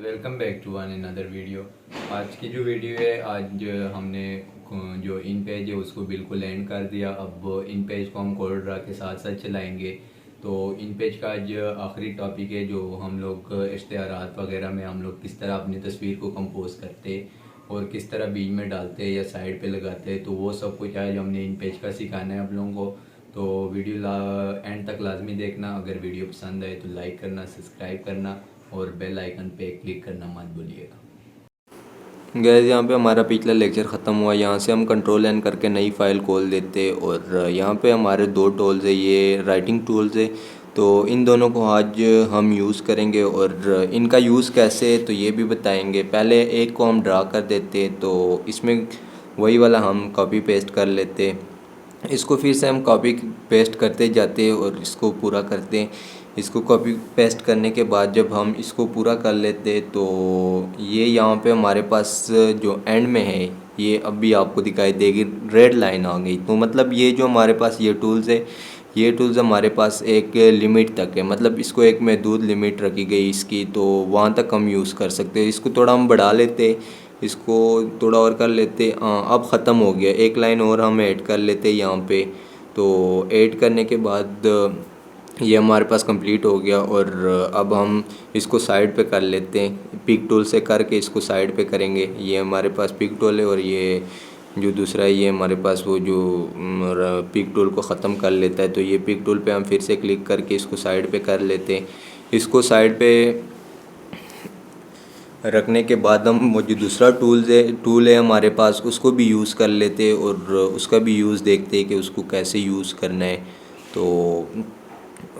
Welcome back to one another video. आज की जो वीडियो है, आज हमने जो इन पेज है उसको बिल्कुल एंड कर दिया। अब इन पेज को हम कोड ड्रा के साथ साथ चलाएंगे। तो इन पेज का आज आखिरी टॉपिक है, जो हम लोग इश्तिहारात वगैरह में हम लोग किस तरह अपनी तस्वीर को कंपोज करते और किस तरह बीच में डालते या साइड पे लगाते हैं, तो वो सब कुछ आज हमने इन पेज का सिखाना है आप लोगों को। तो वीडियो एंड तक लाजमी देखना। अगर वीडियो पसंद आए तो लाइक करना, सब्सक्राइब करना और बेल आइकन पे क्लिक करना मत भूलिएगा। गैस यहाँ पे हमारा पिछला लेक्चर ख़त्म हुआ। यहाँ से हम कंट्रोल एन करके नई फ़ाइल खोल देते और यहाँ पे हमारे दो टूल्स है, ये राइटिंग टूल्स है। तो इन दोनों को आज हम यूज़ करेंगे और इनका यूज़ कैसे तो ये भी बताएंगे। पहले एक को हम ड्रा कर देते, तो इसमें वही वाला हम कॉपी पेस्ट कर लेते। इसको फिर से हम कॉपी पेस्ट करते जाते और इसको पूरा करते। इसको कॉपी पेस्ट करने के बाद जब हम इसको पूरा कर लेते तो ये यहाँ पे हमारे पास जो एंड में है, ये अभी आपको दिखाई देगी रेड लाइन आ गई। तो मतलब ये जो हमारे पास ये टूल्स है, ये टूल्स हमारे पास एक लिमिट तक है। मतलब इसको एक महदूद लिमिट रखी गई इसकी, तो वहाँ तक हम यूज़ कर सकते हैं। इसको थोड़ा हम बढ़ा लेते, इसको थोड़ा और कर लेते। अब ख़त्म हो गया। एक लाइन और हम ऐड कर लेते यहाँ पे। तो ऐड करने के बाद ये हमारे पास कंप्लीट हो गया और अब हम इसको साइड पे कर लेते हैं। पिक टूल से करके इसको साइड पे करेंगे। ये हमारे पास पिक टूल है और ये जो दूसरा है ये हमारे पास वो जो पिक टूल को ख़त्म कर लेता है। तो ये पिक टूल पे हम फिर से क्लिक करके इसको साइड पे कर लेते हैं। इसको साइड पे रखने के बाद हम वो जो दूसरा टूल है हमारे पास, उसको भी यूज़ कर लेते और उसका भी यूज़ देखते हैं कि उसको कैसे यूज़ करना है। तो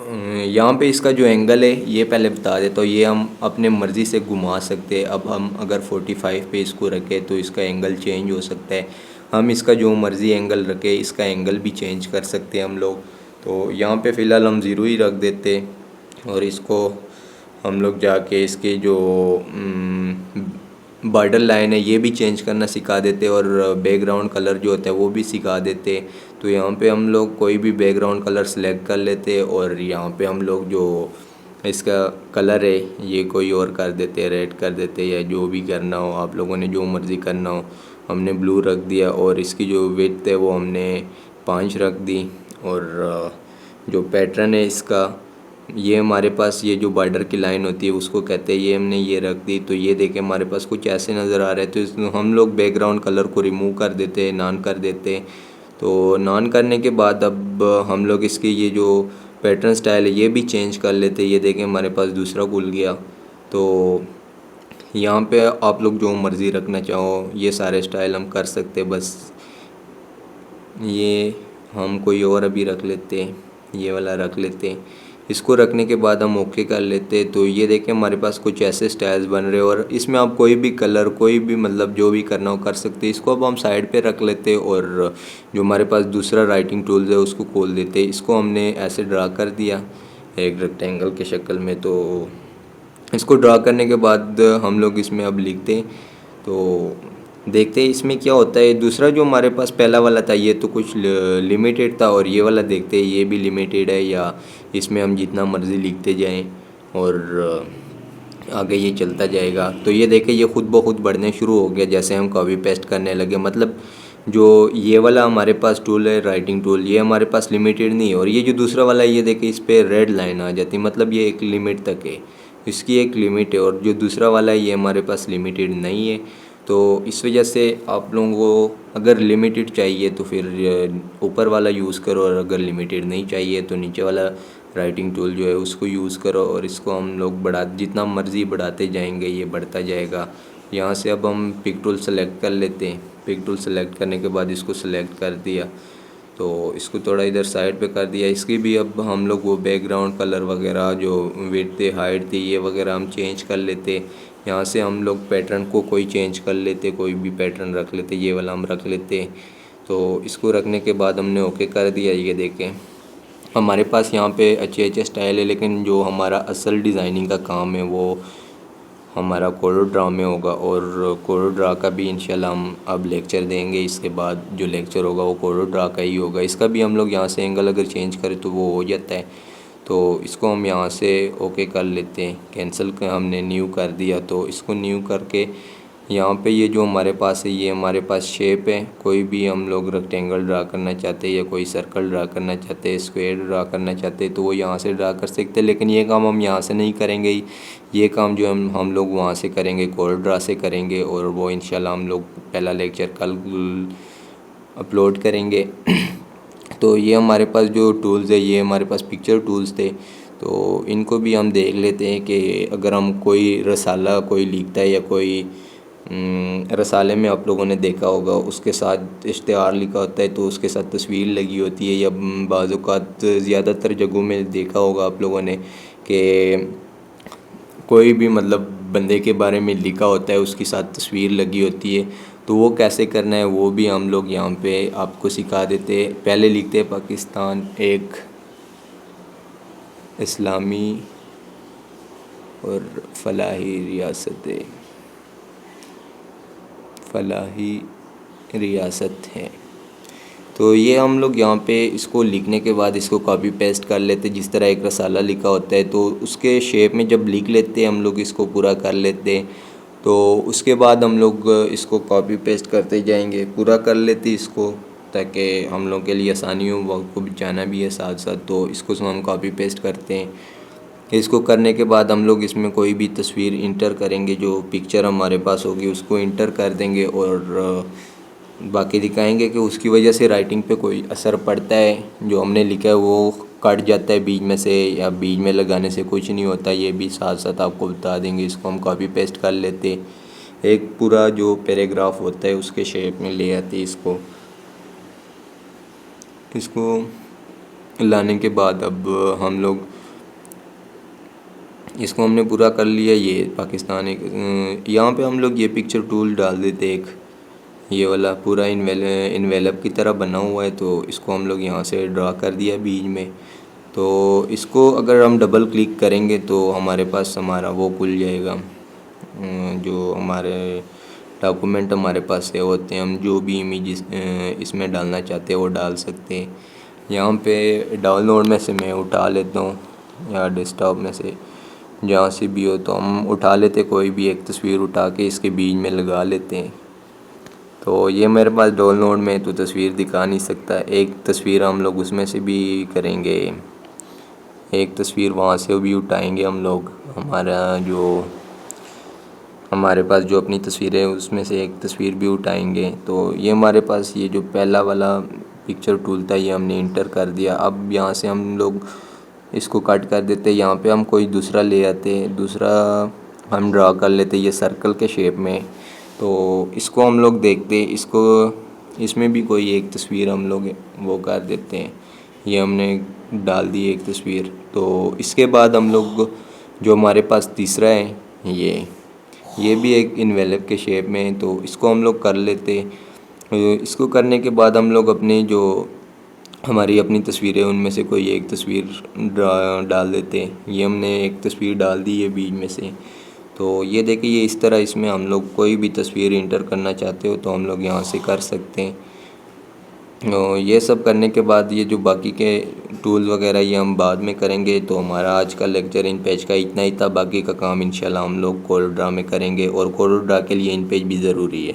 यहाँ पे इसका जो एंगल है ये पहले बता देता हूँ। ये हम अपने मर्ज़ी से घुमा सकते हैं। अब हम अगर 45 पे इसको रखें तो इसका एंगल चेंज हो सकता है। हम इसका जो मर्ज़ी एंगल रखें, इसका एंगल भी चेंज कर सकते हैं हम लोग। तो यहाँ पे फ़िलहाल हम ज़ीरो ही रख देते और इसको हम लोग जाके इसके जो बॉर्डर लाइन है ये भी चेंज करना सिखा देते और बैकग्राउंड कलर जो होता है वो भी सिखा देते। तो यहाँ पे हम लोग कोई भी बैकग्राउंड कलर सेलेक्ट कर लेते और यहाँ पे हम लोग जो इसका कलर है ये कोई और कर देते, रेड कर देते या जो भी करना हो आप लोगों ने जो मर्ज़ी करना हो। हमने ब्लू रख दिया और इसकी जो विड्थ है वो हमने 5 रख दी। और जो पैटर्न है इसका, ये हमारे पास ये जो बॉर्डर की लाइन होती है उसको कहते हैं, ये हमने ये रख दी। तो ये देखें हमारे पास कुछ ऐसे नज़र आ रहे हैं। तो इसमें हम लोग बैकग्राउंड कलर को रिमूव कर देते हैं, नॉन कर देते हैं। तो नॉन करने के बाद अब हम लोग इसकी ये जो पैटर्न स्टाइल है ये भी चेंज कर लेते हैं। ये देखें हमारे पास दूसरा खुल गया। तो यहाँ पे आप लोग जो मर्ज़ी रखना चाहो ये सारे स्टाइल हम कर सकते हैं। बस ये हम कोई और अभी रख लेते हैं, ये वाला रख लेते हैं। इसको रखने के बाद हम ओके कर लेते हैं। तो ये देखें हमारे पास कुछ ऐसे स्टाइल्स बन रहे हैं और इसमें आप कोई भी कलर, कोई भी मतलब जो भी करना हो कर सकते हैं। इसको अब हम साइड पे रख लेते हैं और जो हमारे पास दूसरा राइटिंग टूल्स है उसको खोल देते हैं। इसको हमने ऐसे ड्रा कर दिया एक रेक्टेंगल के शक्ल में। तो इसको ड्रा करने के बाद हम लोग इसमें अब लिखते हैं। तो देखते हैं इसमें क्या होता है। दूसरा जो हमारे पास पहला वाला था ये तो कुछ लिमिटेड था और ये वाला देखते हैं ये भी लिमिटेड है या इसमें हम जितना मर्ज़ी लिखते जाएं और आगे ये चलता जाएगा। तो ये देखें ये ख़ुद ब खुद बढ़ने शुरू हो गया जैसे हम कॉपी पेस्ट करने लगे। मतलब जो ये वाला हमारे पास टूल है राइटिंग टूल, ये हमारे पास लिमिटेड नहीं है। और ये जो दूसरा वाला है ये देखें इस पर रेड लाइन आ जाती है, मतलब ये एक लिमिट तक है, इसकी एक लिमिट है। और जो दूसरा वाला है ये हमारे पास लिमिटेड नहीं है। तो इस वजह से आप लोगों को अगर लिमिटेड चाहिए तो फिर ऊपर वाला यूज़ करो और अगर लिमिटेड नहीं चाहिए तो नीचे वाला राइटिंग टूल जो है उसको यूज़ करो। और इसको हम लोग जितना मर्ज़ी बढ़ाते जाएंगे ये बढ़ता जाएगा। यहाँ से अब हम पिक टूल सेलेक्ट कर लेते हैं। पिक टूल सेलेक्ट करने के बाद इसको सेलेक्ट कर दिया तो इसको थोड़ा इधर साइड पे कर दिया। इसकी भी अब हम लोग वो बैकग्राउंड कलर वगैरह जो विड्थ थी, हाइट थी, ये वगैरह हम चेंज कर लेते। यहाँ से हम लोग पैटर्न को कोई चेंज कर लेते, कोई भी पैटर्न रख लेते, ये वाला हम रख लेते। तो इसको रखने के बाद हमने ओके कर दिया। ये देखें हमारे पास यहाँ पे अच्छे अच्छे स्टाइल है, लेकिन जो हमारा असल डिज़ाइनिंग का काम है वो हमारा कोड ड्रा में होगा। और कोड ड्रा का भी इंशाल्लाह हम अब लेक्चर देंगे। इसके बाद जो लेक्चर होगा वो कोड ड्रा का ही होगा। इसका भी हम लोग यहाँ से एंगल अगर चेंज करें तो वो हो जाता है। तो इसको हम यहाँ से ओके कर लेते हैं, कैंसिल कर हमने न्यू कर दिया। तो इसको न्यू करके यहाँ पे ये जो हमारे पास है ये हमारे पास शेप है, कोई भी हम लोग रेक्टेंगल ड्रा करना चाहते हैं या कोई सर्कल ड्रा करना चाहते हैं, स्क्वायर ड्रा करना चाहते हैं तो वो यहाँ से ड्रा कर सकते हैं। लेकिन ये काम हम यहाँ से नहीं करेंगे, ये काम जो हम लोग वहाँ से करेंगे, कोर्सड्रा से करेंगे। और वो इंशाल्लाह हम लोग पहला लेक्चर कल अपलोड करेंगे। तो ये हमारे पास जो टूल्स है, ये हमारे पास पिक्चर टूल्स थे, तो इनको भी हम देख लेते हैं कि अगर हम कोई रसाला कोई लिखता है या कोई रसाले में आप लोगों ने देखा होगा उसके साथ इश्तिहार लिखा होता है तो उसके साथ तस्वीर लगी होती है, या बाज़ औक़ात ज़्यादातर जगहों में देखा होगा आप लोगों ने कि कोई भी मतलब बंदे के बारे में लिखा होता है उसके साथ तस्वीर लगी होती है। तो वो कैसे करना है वो भी हम लोग यहाँ पे आपको सिखा देते हैं। पहले लिखते हैं पाकिस्तान एक इस्लामी और फलाही रियासत है। तो ये हम लोग यहाँ पे इसको लिखने के बाद इसको कॉपी पेस्ट कर लेते, जिस तरह एक रसाला लिखा होता है तो उसके शेप में जब लिख लेते हैं हम लोग, इसको पूरा कर लेते हैं। तो उसके बाद हम लोग इसको कॉपी पेस्ट करते जाएंगे, पूरा कर लेते इसको, ताकि हम लोग के लिए आसानी हो, वक्त को बचाना भी है साथ साथ। तो इसको हम कॉपी पेस्ट करते हैं। इसको करने के बाद हम लोग इसमें कोई भी तस्वीर इंटर करेंगे, जो पिक्चर हमारे पास होगी उसको इंटर कर देंगे और बाकी दिखाएंगे कि उसकी वजह से राइटिंग पे कोई असर पड़ता है, जो हमने लिखा है वो कट जाता है बीच में से, या बीच में लगाने से कुछ नहीं होता, ये भी साथ साथ आपको बता देंगे। इसको हम कॉपी पेस्ट कर लेते, एक पूरा जो पैराग्राफ होता है उसके शेप में ले आते इसको लाने के बाद अब हम लोग इसको हमने पूरा कर लिया। ये पाकिस्तान एक यहाँ पे हम लोग ये पिक्चर टूल डाल देते, एक ये वाला पूरा इन्वेलप की तरह बना हुआ है, तो इसको हम लोग यहाँ से ड्रा कर दिया बीच में। तो इसको अगर हम डबल क्लिक करेंगे तो हमारे पास हमारा वो खुल जाएगा, जो हमारे डॉक्यूमेंट हमारे पास सेव होते हैं, हम जो भी इमेज इसमें डालना चाहते हैं वो डाल सकते हैं। यहाँ पे डाउनलोड में से मैं उठा लेता हूँ, या डेस्कटॉप में से जहाँ से भी हो, तो हम उठा लेते कोई भी एक तस्वीर उठा के इसके बीच में लगा लेते हैं। तो ये मेरे पास डाउनलोड में तो तस्वीर दिखा नहीं सकता, एक तस्वीर हम लोग उसमें से भी करेंगे, एक तस्वीर वहाँ से भी उठाएंगे हम लोग। हमारे पास जो अपनी तस्वीरें हैं उसमें से एक तस्वीर भी उठाएंगे। तो ये हमारे पास ये जो पहला वाला पिक्चर टूल था ये हमने इंटर कर दिया। अब यहाँ से हम लोग इसको कट कर देते, यहाँ पे हम कोई दूसरा ले आते, दूसरा हम ड्रा कर लेते ये सर्कल के शेप में। तो इसको हम लोग देखते, इसमें भी कोई एक तस्वीर हम लोग वो कर देते हैं, ये हमने डाल दी एक तस्वीर। तो इसके बाद हम लोग जो हमारे पास तीसरा है ये भी एक इन्वेलप के शेप में है, तो इसको हम लोग कर लेते। इसको करने के बाद हम लोग अपने जो हमारी अपनी तस्वीरें उनमें से कोई एक तस्वीर डाल देते हैं। ये हमने एक तस्वीर डाल दी है बीच में से। तो ये देखिए, ये इस तरह इसमें हम लोग कोई भी तस्वीर इंटर करना चाहते हो तो हम लोग यहाँ से कर सकते हैं। ये सब करने के बाद ये जो बाकी के टूल वगैरह ये हम बाद में करेंगे। तो हमारा आज का लेक्चर इन पेज का इतना ही था, बाकी का काम इंशाल्लाह हम लोग कोर्सड्रा में करेंगे, और कोर्सड्रा के लिए इन पेज भी ज़रूरी है।